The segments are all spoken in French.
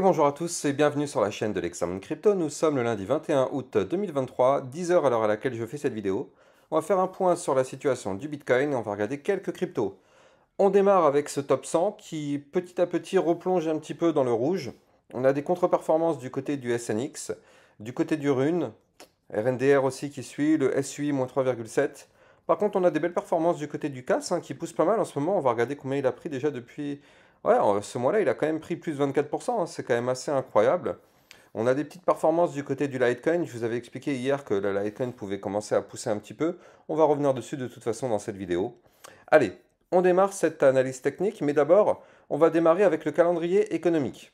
Bonjour à tous et bienvenue sur la chaîne de l'Examen Crypto. Nous sommes le lundi 21 août 2023, 10 heures à l'heure à laquelle je fais cette vidéo. On va faire un point sur la situation du Bitcoin et on va regarder quelques cryptos. On démarre avec ce top 100 qui petit à petit replonge un petit peu dans le rouge. On a des contre-performances du côté du SNX, du côté du Rune, RNDR aussi qui suit, le SUI -3,7. Par contre, on a des belles performances du côté du CAS qui pousse pas mal en ce moment. On va regarder combien il a pris déjà depuis. Ouais, ce mois-là, il a quand même pris plus de 24%. C'est quand même assez incroyable. On a des petites performances du côté du Litecoin. Je vous avais expliqué hier que la Litecoin pouvait commencer à pousser un petit peu. On va revenir dessus de toute façon dans cette vidéo. Allez, on démarre cette analyse technique, mais d'abord, on va démarrer avec le calendrier économique.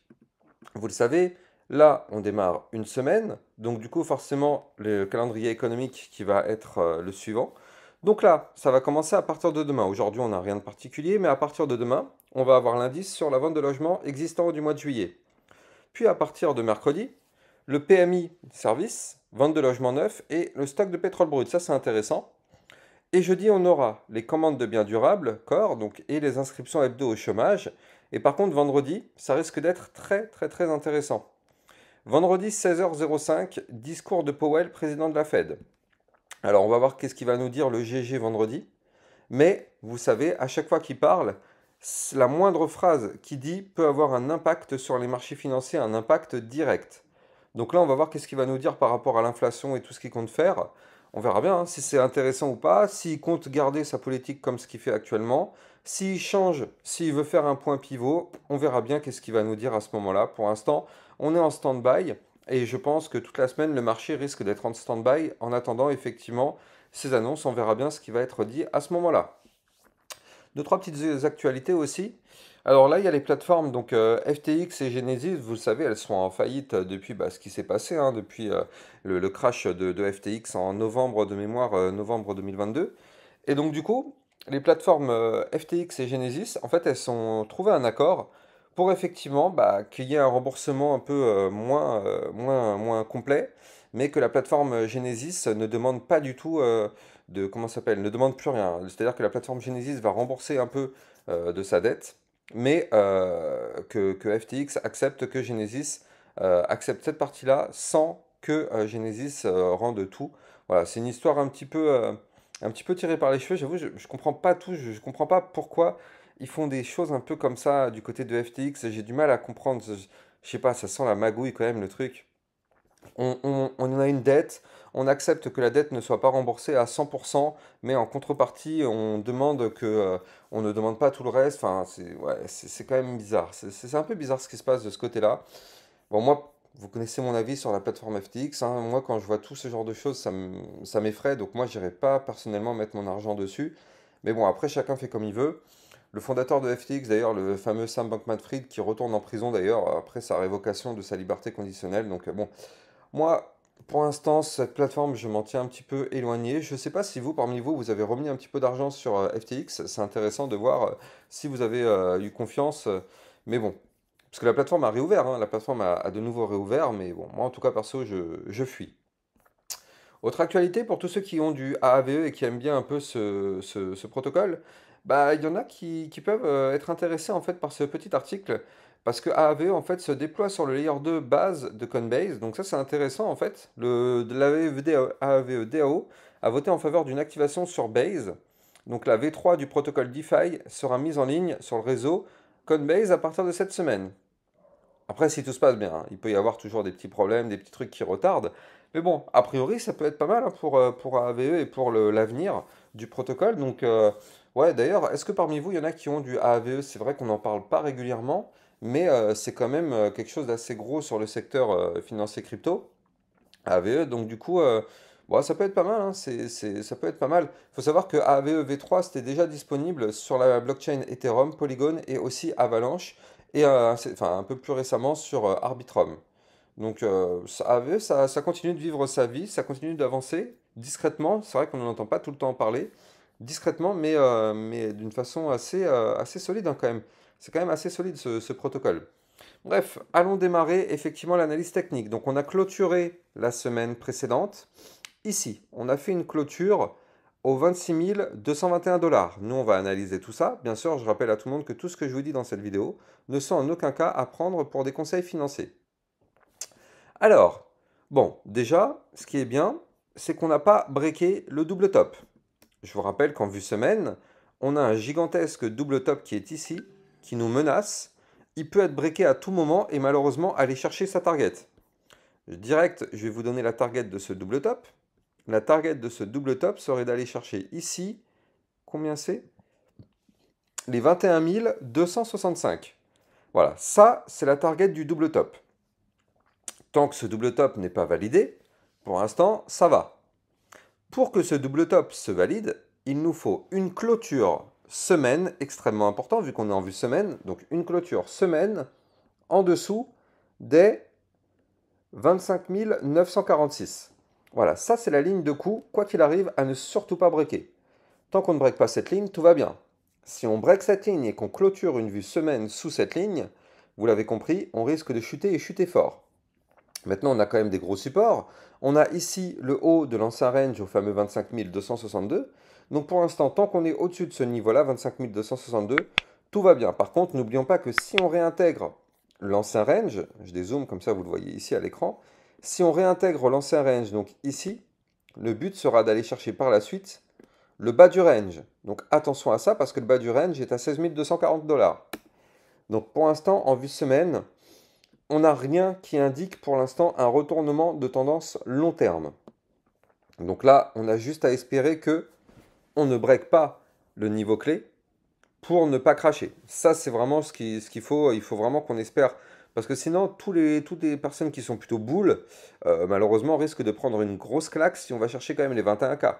Vous le savez, là, on démarre une semaine, donc du coup, forcément, le calendrier économique qui va être le suivant. Donc là, ça va commencer à partir de demain. Aujourd'hui, on n'a rien de particulier, mais à partir de demain, on va avoir l'indice sur la vente de logements existants du mois de juillet. Puis à partir de mercredi, le PMI service, vente de logements neufs et le stock de pétrole brut. Ça, c'est intéressant. Et jeudi, on aura les commandes de biens durables, corps, donc, et les inscriptions hebdo au chômage. Et par contre, vendredi, ça risque d'être très intéressant. Vendredi 16h05, discours de Powell, président de la Fed. Alors, on va voir qu'est-ce qu'il va nous dire le GG vendredi. Mais, vous savez, à chaque fois qu'il parle, la moindre phrase qu'il dit peut avoir un impact sur les marchés financiers, un impact direct. Donc là, on va voir qu'est-ce qu'il va nous dire par rapport à l'inflation et tout ce qu'il compte faire. On verra bien si c'est intéressant ou pas, s'il compte garder sa politique comme ce qu'il fait actuellement, s'il change, s'il veut faire un point pivot, on verra bien qu'est-ce qu'il va nous dire à ce moment-là. Pour l'instant, on est en stand-by et je pense que toute la semaine, le marché risque d'être en stand-by en attendant effectivement ces annonces. On verra bien ce qui va être dit à ce moment-là. Deux, trois petites actualités aussi. Alors là, il y a les plateformes, donc FTX et Genesis, vous le savez, elles sont en faillite depuis ce qui s'est passé, depuis le crash de FTX en novembre de mémoire, novembre 2022. Et donc du coup, les plateformes FTX et Genesis, en fait, elles ont trouvé un accord pour effectivement qu'il y ait un remboursement un peu moins complet, mais que la plateforme Genesis ne demande pas du tout comment ça s'appelle, ne demande plus rien. C'est-à-dire que la plateforme Genesis va rembourser un peu de sa dette, mais que FTX accepte que Genesis accepte cette partie-là sans que Genesis rende tout. Voilà, c'est une histoire un petit peu tirée par les cheveux. J'avoue, je comprends pas tout, je comprends pas pourquoi ils font des choses un peu comme ça du côté de FTX. J'ai du mal à comprendre. Je sais pas, ça sent la magouille quand même le truc. On a une dette, on accepte que la dette ne soit pas remboursée à 100%, mais en contrepartie, on ne demande pas tout le reste. Enfin, c'est quand même bizarre. C'est un peu bizarre ce qui se passe de ce côté-là. Bon, moi, vous connaissez mon avis sur la plateforme FTX, hein. Moi, quand je vois tout ce genre de choses, ça m'effraie. Donc moi, j'irai pas personnellement mettre mon argent dessus. Mais bon, après, chacun fait comme il veut. Le fondateur de FTX, d'ailleurs, le fameux Sam Bankman-Fried, qui retourne en prison d'ailleurs après sa révocation de sa liberté conditionnelle. Donc bon, moi, pour l'instant, cette plateforme, je m'en tiens un petit peu éloigné. Je ne sais pas si vous, parmi vous, vous avez remis un petit peu d'argent sur FTX. C'est intéressant de voir si vous avez eu confiance. Mais bon, parce que la plateforme a réouvert, hein, la plateforme a de nouveau réouvert. Mais bon, moi, en tout cas, perso, je fuis. Autre actualité, pour tous ceux qui ont du AAVE et qui aiment bien un peu ce protocole, il y en a qui peuvent être intéressés en fait par ce petit article, parce que AAVE en fait se déploie sur le layer 2 base de Coinbase, donc ça c'est intéressant en fait. AAVE DAO a voté en faveur d'une activation sur Base, donc la V3 du protocole DeFi sera mise en ligne sur le réseau Coinbase à partir de cette semaine. Après, si tout se passe bien, hein, il peut y avoir toujours des petits problèmes, des petits trucs qui retardent. Mais bon, a priori, ça peut être pas mal pour AAVE et pour l'avenir du protocole. Donc, ouais, d'ailleurs, est-ce que parmi vous, il y en a qui ont du AAVE? C'est vrai qu'on n'en parle pas régulièrement, mais c'est quand même quelque chose d'assez gros sur le secteur financier crypto. AAVE, donc du coup, bon, ça peut être pas mal, hein, ça peut être pas mal. Il faut savoir que AAVE V3, c'était déjà disponible sur la blockchain Ethereum, Polygon et aussi Avalanche, et enfin, un peu plus récemment sur Arbitrum. Donc AAVE, ça continue de vivre sa vie, ça continue d'avancer discrètement, c'est vrai qu'on n'en entend pas tout le temps parler, discrètement, mais d'une façon assez solide hein, quand même. C'est quand même assez solide ce protocole. Bref, allons démarrer effectivement l'analyse technique. Donc on a clôturé la semaine précédente. Ici, on a fait une clôture aux 26 221 $. Nous, on va analyser tout ça. Bien sûr, je rappelle à tout le monde que tout ce que je vous dis dans cette vidéo ne sont en aucun cas à prendre pour des conseils financiers. Alors, bon, déjà, ce qui est bien, c'est qu'on n'a pas breaké le double top. Je vous rappelle qu'en vue semaine, on a un gigantesque double top qui est ici, qui nous menace. Il peut être breaké à tout moment et malheureusement aller chercher sa target. Direct, je vais vous donner la target de ce double top. La target de ce double top serait d'aller chercher ici, combien c'est? Les 21 265. Voilà, ça c'est la target du double top. Tant que ce double top n'est pas validé, pour l'instant, ça va. Pour que ce double top se valide, il nous faut une clôture semaine, extrêmement important vu qu'on est en vue semaine, donc une clôture semaine en dessous des 25 946. Voilà, ça c'est la ligne de coup, quoi qu'il arrive, à ne surtout pas breaker. Tant qu'on ne break pas cette ligne, tout va bien. Si on break cette ligne et qu'on clôture une vue semaine sous cette ligne, vous l'avez compris, on risque de chuter et chuter fort. Maintenant, on a quand même des gros supports. On a ici le haut de l'ancien range au fameux 25 262. Donc pour l'instant, tant qu'on est au-dessus de ce niveau-là, 25 262, tout va bien. Par contre, n'oublions pas que si on réintègre l'ancien range, je dézoome comme ça, vous le voyez ici à l'écran, si on réintègre l'ancien range, donc ici, le but sera d'aller chercher par la suite le bas du range. Donc attention à ça parce que le bas du range est à 16 240 $. Donc pour l'instant, en vue semaine, on n'a rien qui indique pour l'instant un retournement de tendance long terme. Donc là, on a juste à espérer que on ne break pas le niveau clé pour ne pas cracher. Ça, c'est vraiment ce qu'il faut. Il faut vraiment qu'on espère. Parce que sinon, toutes les personnes qui sont plutôt boules, malheureusement, risquent de prendre une grosse claque si on va chercher quand même les 21K.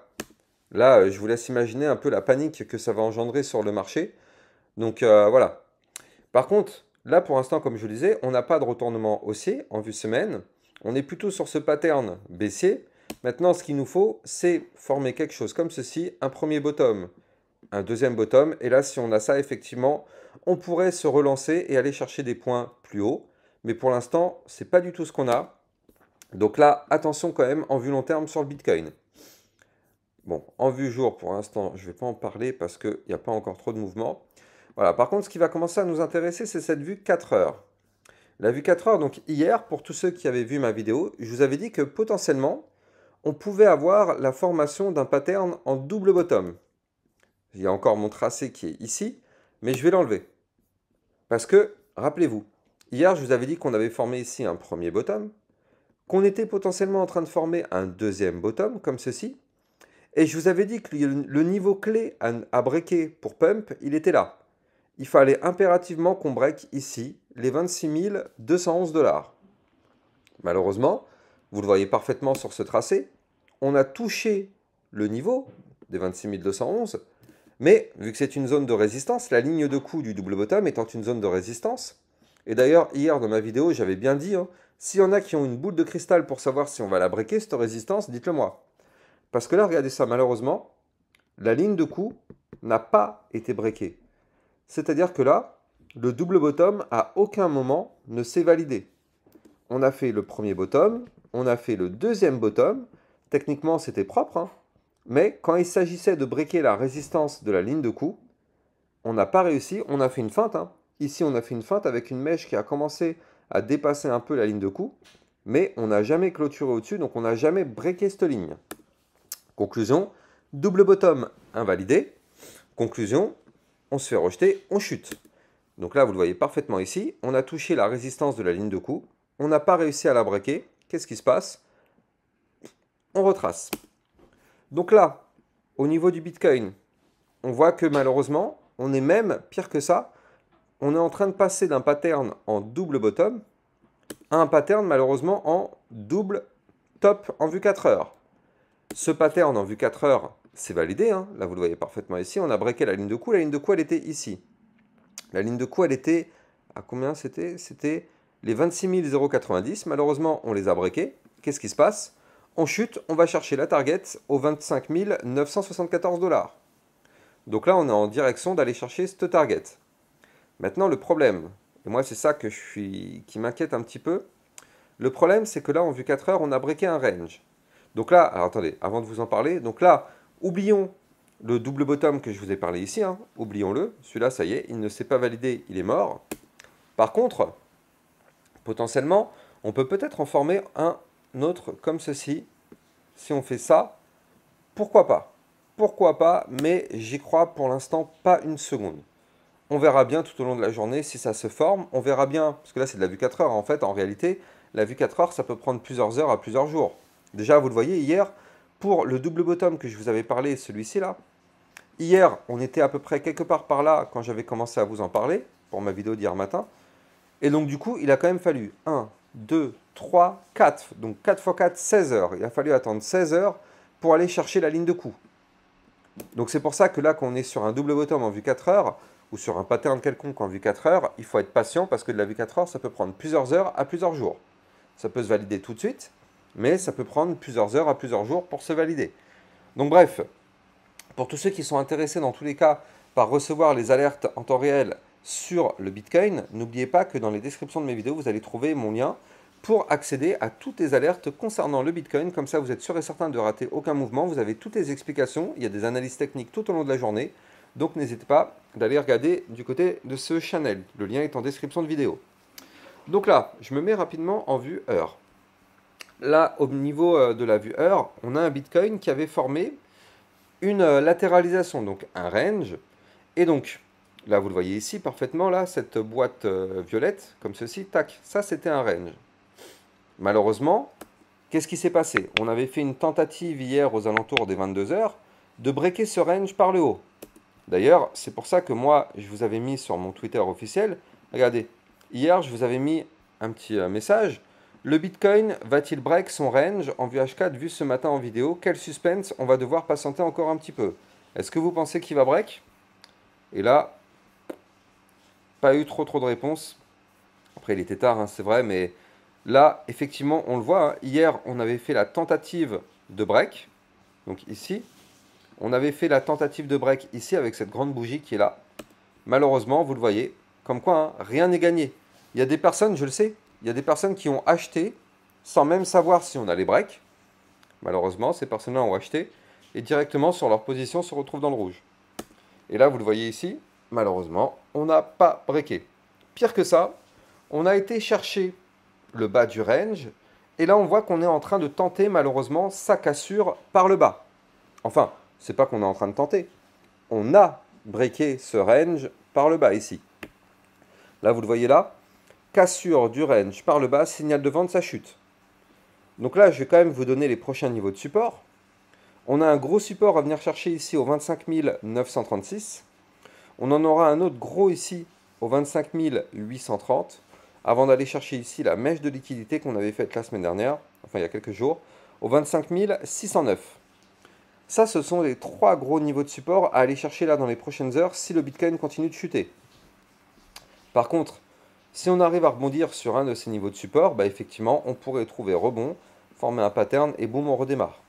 Là, je vous laisse imaginer un peu la panique que ça va engendrer sur le marché. Donc voilà. Par contre, là pour l'instant, comme je le disais, on n'a pas de retournement haussier en vue semaine. On est plutôt sur ce pattern baissier. Maintenant, ce qu'il nous faut, c'est former quelque chose comme ceci, un premier bottom, un deuxième bottom. Et là, si on a ça, effectivement, on pourrait se relancer et aller chercher des points plus hauts. Mais pour l'instant, ce n'est pas du tout ce qu'on a. Donc là, attention quand même en vue long terme sur le Bitcoin. Bon, en vue jour, pour l'instant, je ne vais pas en parler parce qu'il n'y a pas encore trop de mouvement. Voilà, par contre, ce qui va commencer à nous intéresser, c'est cette vue 4 heures. La vue 4 heures, donc hier, pour tous ceux qui avaient vu ma vidéo, je vous avais dit que potentiellement, on pouvait avoir la formation d'un pattern en double bottom. Il y a encore mon tracé qui est ici, mais je vais l'enlever. Parce que, rappelez-vous, hier, je vous avais dit qu'on avait formé ici un premier bottom, qu'on était potentiellement en train de former un deuxième bottom, comme ceci, et je vous avais dit que le niveau clé à breaker pour pump, il était là. Il fallait impérativement qu'on break ici les 26 211 $. Malheureusement, vous le voyez parfaitement sur ce tracé, on a touché le niveau des 26 211, mais vu que c'est une zone de résistance, la ligne de coup du double bottom étant une zone de résistance, et d'ailleurs hier dans ma vidéo j'avais bien dit, s'il y en a qui ont une boule de cristal pour savoir si on va la breaker cette résistance, dites-le moi. Parce que là, regardez ça, malheureusement, la ligne de coup n'a pas été breakée. C'est-à-dire que là, le double bottom à aucun moment ne s'est validé. On a fait le premier bottom, on a fait le deuxième bottom. Techniquement, c'était propre, hein, mais quand il s'agissait de breaker la résistance de la ligne de coup, on n'a pas réussi. On a fait une feinte. Hein. Ici, on a fait une feinte avec une mèche qui a commencé à dépasser un peu la ligne de coup, mais on n'a jamais clôturé au-dessus, donc on n'a jamais breaké cette ligne. Conclusion, double bottom invalidé. Conclusion, on se fait rejeter, on chute. Donc là, vous le voyez parfaitement ici, on a touché la résistance de la ligne de coup, on n'a pas réussi à la breaker. Qu'est-ce qui se passe? On retrace. Donc là, au niveau du Bitcoin, on voit que malheureusement, on est même pire que ça. On est en train de passer d'un pattern en double bottom à un pattern malheureusement en double top en vue 4 heures. Ce pattern en vue 4 heures, c'est validé. Hein. Là, vous le voyez parfaitement ici. On a breaké la ligne de coup. La ligne de coup, elle était ici. La ligne de coup, elle était à combien c'était? C'était les 26 090. Malheureusement, on les a breakés. Qu'est-ce qui se passe? On chute, on va chercher la target aux 25 974 $. Donc là, on est en direction d'aller chercher cette target. Maintenant, le problème, et moi, c'est ça qui m'inquiète un petit peu. Le problème, c'est que là, en vue 4 heures, on a breaké un range. Donc là, alors attendez, avant de vous en parler, donc là, Oublions le double bottom que je vous ai parlé ici, hein. Oublions-le. Celui-là, ça y est, il ne s'est pas validé, il est mort. Par contre, potentiellement, on peut peut-être en former un autre comme ceci. Si on fait ça, pourquoi pas? Pourquoi pas, mais j'y crois pour l'instant pas une seconde. On verra bien tout au long de la journée si ça se forme. On verra bien, parce que là c'est de la vue 4 heures. En fait, en réalité, la vue 4 heures, ça peut prendre plusieurs heures à plusieurs jours. Déjà, vous le voyez, hier, pour le double bottom que je vous avais parlé, celui-ci là, hier, on était à peu près quelque part par là quand j'avais commencé à vous en parler, pour ma vidéo d'hier matin. Et donc du coup, il a quand même fallu 1, 2, 3, 4. Donc 4 x 4, 16 heures. Il a fallu attendre 16 heures pour aller chercher la ligne de coup. Donc c'est pour ça que là, quand on est sur un double bottom en vue 4 heures, ou sur un pattern quelconque en vue 4 heures, il faut être patient parce que de la vue 4 heures, ça peut prendre plusieurs heures à plusieurs jours. Ça peut se valider tout de suite, mais ça peut prendre plusieurs heures à plusieurs jours pour se valider. Donc bref, pour tous ceux qui sont intéressés dans tous les cas par recevoir les alertes en temps réel sur le Bitcoin, n'oubliez pas que dans les descriptions de mes vidéos, vous allez trouver mon lien pour accéder à toutes les alertes concernant le Bitcoin. Comme ça, vous êtes sûr et certain de rater aucun mouvement. Vous avez toutes les explications. Il y a des analyses techniques tout au long de la journée. Donc, n'hésitez pas d'aller regarder du côté de ce channel. Le lien est en description de vidéo. Donc là, je me mets rapidement en vue heure. Là, au niveau de la vue heure, on a un Bitcoin qui avait formé une latéralisation, donc un range. Et donc, là, vous le voyez ici parfaitement, là, cette boîte violette, comme ceci, tac, ça, c'était un range. Malheureusement, qu'est-ce qui s'est passé? On avait fait une tentative hier aux alentours des 22 heures de breaker ce range par le haut. D'ailleurs, c'est pour ça que moi, je vous avais mis sur mon Twitter officiel, regardez, hier, je vous avais mis un petit message. Le Bitcoin va-t-il break son range en vue H4 vu ce matin en vidéo? Quel suspense, on va devoir patienter encore un petit peu. Est-ce que vous pensez qu'il va break? Et là, pas eu trop de réponses. Après, il était tard, hein, c'est vrai, mais là, effectivement, on le voit. Hein. Hier, on avait fait la tentative de break. Donc ici, on avait fait la tentative de break ici avec cette grande bougie qui est là. Malheureusement, vous le voyez, comme quoi, hein, rien n'est gagné. Il y a des personnes, je le sais, il y a des personnes qui ont acheté sans même savoir si on allait break. Malheureusement, ces personnes-là ont acheté et directement sur leur position se retrouvent dans le rouge. Et là, vous le voyez ici, malheureusement, on n'a pas breaké. Pire que ça, on a été chercher le bas du range et là, on voit qu'on est en train de tenter malheureusement sa cassure par le bas. Enfin, c'est pas qu'on est en train de tenter. On a breaké ce range par le bas ici. Là, vous le voyez là, cassure du range par le bas, signal de vente, ça chute. Donc là, je vais quand même vous donner les prochains niveaux de support. On a un gros support à venir chercher ici au 25 936. On en aura un autre gros ici au 25 830. Avant d'aller chercher ici la mèche de liquidité qu'on avait faite la semaine dernière, enfin il y a quelques jours, au 25 609. Ça, ce sont les trois gros niveaux de support à aller chercher là dans les prochaines heures si le Bitcoin continue de chuter. Par contre, si on arrive à rebondir sur un de ces niveaux de support, bah effectivement, on pourrait trouver rebond, former un pattern et boum, on redémarre.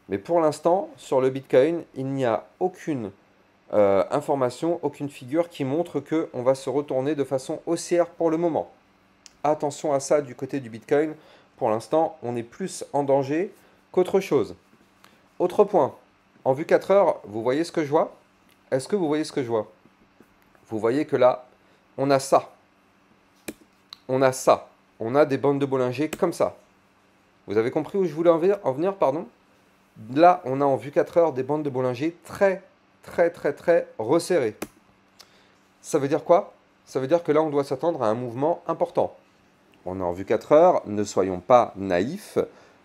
Mais pour l'instant, sur le Bitcoin, il n'y a aucune information, aucune figure qui montre qu'on va se retourner de façon haussière pour le moment. Attention à ça du côté du Bitcoin. Pour l'instant, on est plus en danger qu'autre chose. Autre point, en vue 4 heures, vous voyez ce que je vois? Est-ce que vous voyez ce que je vois? Vous voyez que là, on a ça. On a ça. On a des bandes de Bollinger comme ça. Vous avez compris où je voulais en venir, pardon? Là, on a en vue 4 heures des bandes de Bollinger très resserrées. Ça veut dire quoi? Ça veut dire que là, on doit s'attendre à un mouvement important. On est en vue 4 heures, ne soyons pas naïfs.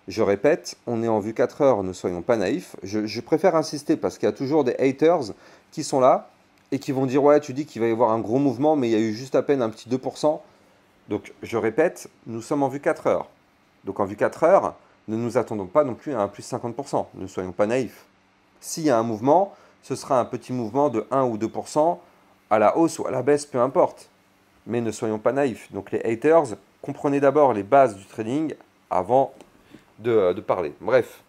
Je répète, on est en vue 4 heures, ne soyons pas naïfs. Je préfère insister parce qu'il y a toujours des haters qui sont là et qui vont dire « Ouais, tu dis qu'il va y avoir un gros mouvement, mais il y a eu juste à peine un petit 2%. » Donc, je répète, nous sommes en vue 4 heures. Donc, en vue 4 heures, ne nous attendons pas non plus à un plus 50%. Ne soyons pas naïfs. S'il y a un mouvement, ce sera un petit mouvement de 1 ou 2% à la hausse ou à la baisse, peu importe. Mais ne soyons pas naïfs. Donc, les haters, comprenez d'abord les bases du trading avant de parler. Bref.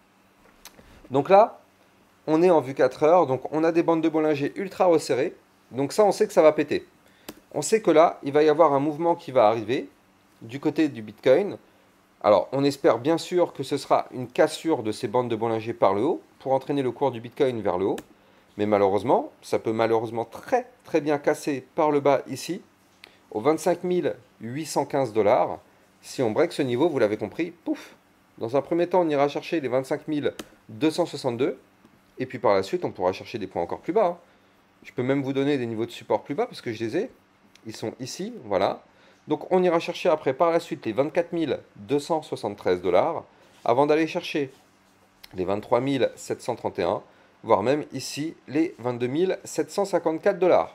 Donc là, on est en vue 4 heures. Donc, on a des bandes de Bollinger ultra resserrées. Donc ça, on sait que ça va péter. On sait que là, il va y avoir un mouvement qui va arriver du côté du Bitcoin. Alors, on espère bien sûr que ce sera une cassure de ces bandes de Bollinger par le haut pour entraîner le cours du Bitcoin vers le haut. Mais malheureusement, ça peut malheureusement très très bien casser par le bas ici, aux 25 815 $. Si on break ce niveau, vous l'avez compris, pouf. Dans un premier temps, on ira chercher les 25 262. Et puis par la suite, on pourra chercher des points encore plus bas, hein. Je peux même vous donner des niveaux de support plus bas parce que je les ai. Ils sont ici, voilà. Donc on ira chercher après par la suite les 24 273 $, avant d'aller chercher les 23 731, voire même ici les 22 754 $.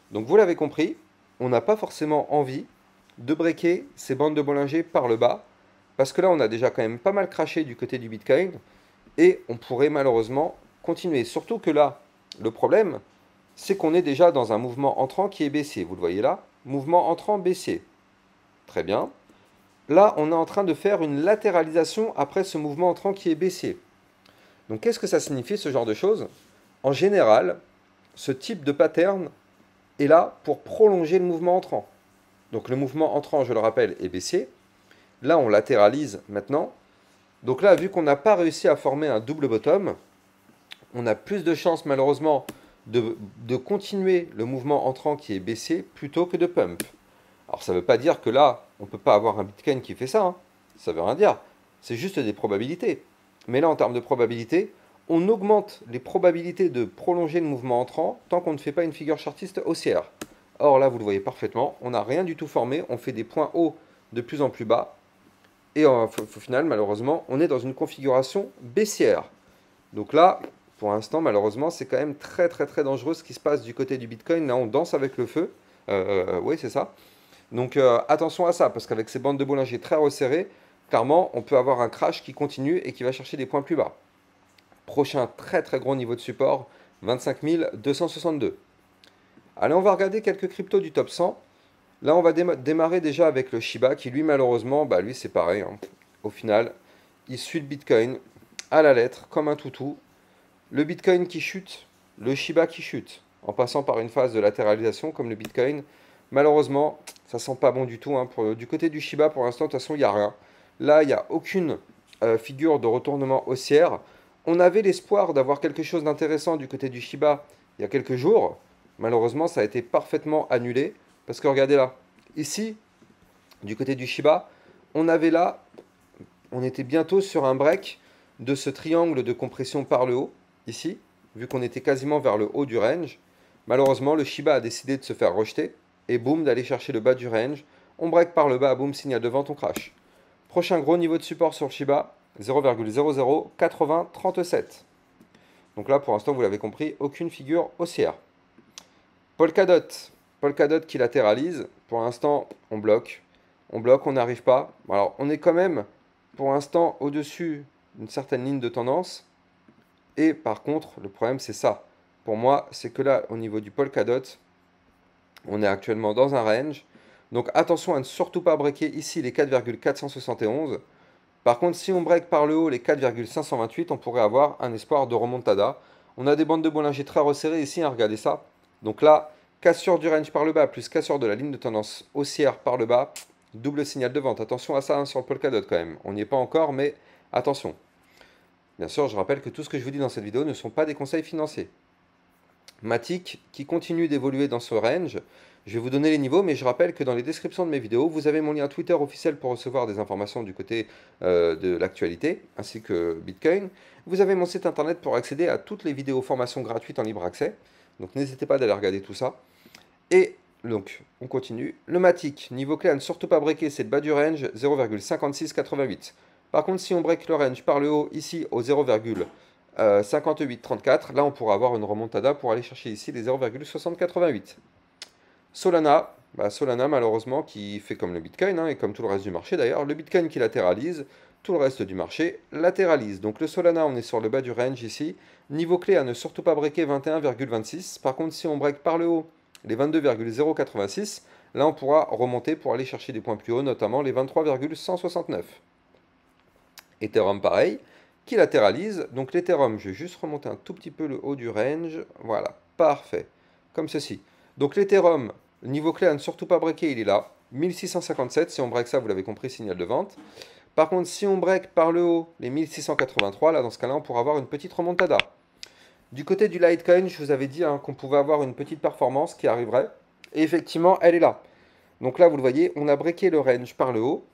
Donc vous l'avez compris, on n'a pas forcément envie de breaker ces bandes de Bollinger par le bas, parce que là on a déjà quand même pas mal craché du côté du Bitcoin, et on pourrait malheureusement continuer. Surtout que là, le problème, c'est qu'on est déjà dans un mouvement entrant qui est baissier. Vous le voyez là, mouvement entrant baissier. Très bien. Là, on est en train de faire une latéralisation après ce mouvement entrant qui est baissier. Donc qu'est-ce que ça signifie ce genre de choses? En général, ce type de pattern est là pour prolonger le mouvement entrant. Donc le mouvement entrant, je le rappelle, est baissier. Là, on latéralise maintenant. Donc là, vu qu'on n'a pas réussi à former un double bottom, on a plus de chances malheureusement de continuer le mouvement entrant qui est baissier plutôt que de pump. Alors ça ne veut pas dire que là, on ne peut pas avoir un Bitcoin qui fait ça, hein. Ça ne veut rien dire. C'est juste des probabilités. Mais là, en termes de probabilité, on augmente les probabilités de prolonger le mouvement entrant tant qu'on ne fait pas une figure chartiste haussière. Or là, vous le voyez parfaitement, on n'a rien du tout formé, on fait des points hauts de plus en plus bas. Et au final, malheureusement, on est dans une configuration baissière. Donc là, pour l'instant, malheureusement, c'est quand même très très très dangereux ce qui se passe du côté du Bitcoin. Là, on danse avec le feu. Oui, c'est ça. Donc attention à ça, parce qu'avec ces bandes de Bollinger très resserrées, clairement, on peut avoir un crash qui continue et qui va chercher des points plus bas. Prochain très très gros niveau de support, 25 262. Allez, on va regarder quelques cryptos du top 100. Là, on va démarrer déjà avec le Shiba, qui lui, malheureusement, bah lui, c'est pareil, hein. Au final, il suit le Bitcoin à la lettre, comme un toutou. Le Bitcoin qui chute, le Shiba qui chute, en passant par une phase de latéralisation comme le Bitcoin. Malheureusement, ça sent pas bon du tout, hein. Du côté du Shiba, pour l'instant, de toute façon, il n'y a rien. Là, il n'y a aucune figure de retournement haussière. On avait l'espoir d'avoir quelque chose d'intéressant du côté du Shiba il y a quelques jours. Malheureusement, ça a été parfaitement annulé. Parce que regardez là, ici, du côté du Shiba, on avait là, on était bientôt sur un break de ce triangle de compression par le haut, ici, vu qu'on était quasiment vers le haut du range. Malheureusement, le Shiba a décidé de se faire rejeter, et boum, d'aller chercher le bas du range. On break par le bas, boum, signal de vente, on crash. Prochain gros niveau de support sur le Shiba, 0,008037. Donc là, pour l'instant, vous l'avez compris, aucune figure haussière. Polkadot. Polkadot qui latéralise. Pour l'instant, on bloque. On bloque, on n'arrive pas. Alors, on est quand même, pour l'instant, au-dessus d'une certaine ligne de tendance. Et par contre, le problème, c'est ça. Pour moi, c'est que là, au niveau du Polkadot, on est actuellement dans un range. Donc, attention à ne surtout pas breaker ici les 4,471. Par contre, si on break par le haut les 4,528, on pourrait avoir un espoir de remontada. On a des bandes de Bollinger très resserrées ici, hein, regardez ça. Donc là, cassure du range par le bas, plus cassure de la ligne de tendance haussière par le bas, double signal de vente. Attention à ça, hein, sur le Polkadot quand même. On n'y est pas encore, mais attention. Bien sûr, je rappelle que tout ce que je vous dis dans cette vidéo ne sont pas des conseils financiers. Matic qui continue d'évoluer dans ce range. Je vais vous donner les niveaux, mais je rappelle que dans les descriptions de mes vidéos, vous avez mon lien Twitter officiel pour recevoir des informations du côté de l'actualité, ainsi que Bitcoin. Vous avez mon site internet pour accéder à toutes les vidéos formations gratuites en libre accès. Donc n'hésitez pas d'aller regarder tout ça. Et donc, on continue. Le Matic, niveau clé à ne surtout pas breaker, c'est le bas du range, 0,5688. Par contre, si on break le range par le haut, ici, au 0,5834, là, on pourra avoir une remontada pour aller chercher ici les 0,6088. Solana, Solana, malheureusement, qui fait comme le Bitcoin, hein, et comme tout le reste du marché d'ailleurs. Le Bitcoin qui latéralise, tout le reste du marché latéralise. Donc le Solana, on est sur le bas du range ici. Niveau clé à ne surtout pas breaker 21,26. Par contre, si on break par le haut les 22,086, là on pourra remonter pour aller chercher des points plus hauts, notamment les 23,169. Ethereum pareil, qui latéralise. Donc l'Ethereum, je vais juste remonter un tout petit peu le haut du range. Voilà, parfait. Comme ceci. Donc l'Ethereum, niveau clé à ne surtout pas breaker, il est là. 1657, si on break ça, vous l'avez compris, signal de vente. Par contre, si on break par le haut les 1683, là dans ce cas-là, on pourra avoir une petite remontada. Du côté du Litecoin, je vous avais dit qu'on pouvait avoir une petite performance qui arriverait. Et effectivement, elle est là. Donc là, vous le voyez, on a breaké le range par le haut.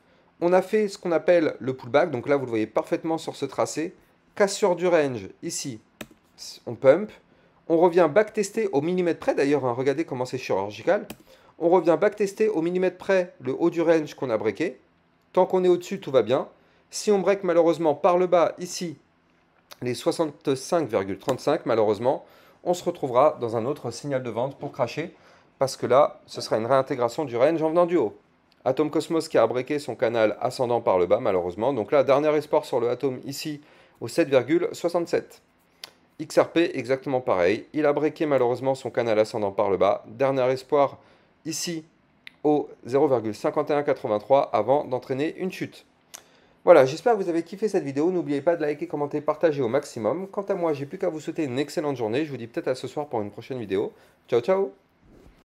On a fait ce qu'on appelle le pullback. Donc là, vous le voyez parfaitement sur ce tracé. Cassure du range, ici, on pump. On revient backtester au millimètre près. D'ailleurs, regardez comment c'est chirurgical. On revient backtester au millimètre près le haut du range qu'on a breaké. Tant qu'on est au-dessus, tout va bien. Si on break malheureusement par le bas, ici, les 65,35, malheureusement, on se retrouvera dans un autre signal de vente pour cracher, parce que là, ce sera une réintégration du range en venant du haut. Atom Cosmos qui a breaké son canal ascendant par le bas, malheureusement. Donc là, dernier espoir sur le Atom ici, au 7,67. XRP, exactement pareil. Il a breaké malheureusement son canal ascendant par le bas. Dernier espoir ici, au 0,5183, avant d'entraîner une chute. Voilà, j'espère que vous avez kiffé cette vidéo. N'oubliez pas de liker, commenter, partager au maximum. Quant à moi, j'ai plus qu'à vous souhaiter une excellente journée. Je vous dis peut-être à ce soir pour une prochaine vidéo. Ciao, ciao!